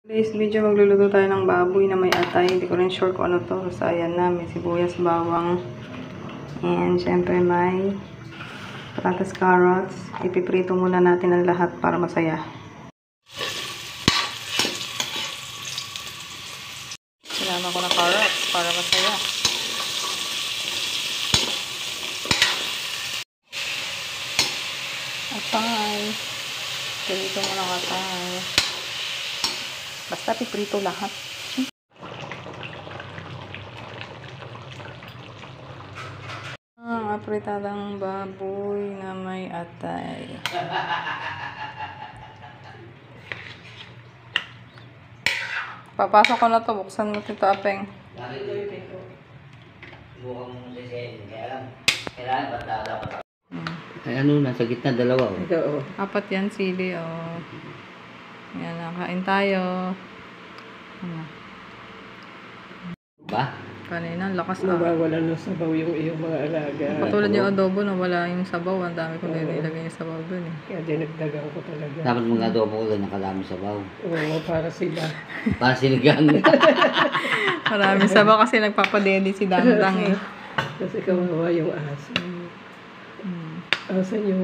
Today's video, magluluto tayo ng baboy na may atay. Hindi ko rin sure kung ano to. Basta ayan na, may sibuyas, bawang. And syempre may patatas, carrots. Ipiprito muna natin ang lahat para masaya. Sinama ko na carrots para masaya. Atay. Prito mo ng atay. Basta piprito lahat. Apritadang baboy na may atay. Papasok ko na to. Buksan mo ito, Apeng. Ay ano, nasa gitna dalawa. Oh. Apat yan, sili. Oh. Yan, nakain tayo. Ano? Ba? Kanina, lakas na. Nawawala ng sabaw yung iyong mga alaga. Katulad yung adobo, nawala yung sabaw. Ang dami ko nilagay yung sabaw dun eh. Kaya dinagdagan ko talaga. Dapat mga adobo ko lang nakalami sabaw. Oo, para sila. Para sinigang. Maraming sabaw kasi nagpapadeli si Dandang eh. Kasi kawawa yung aso. Asan yung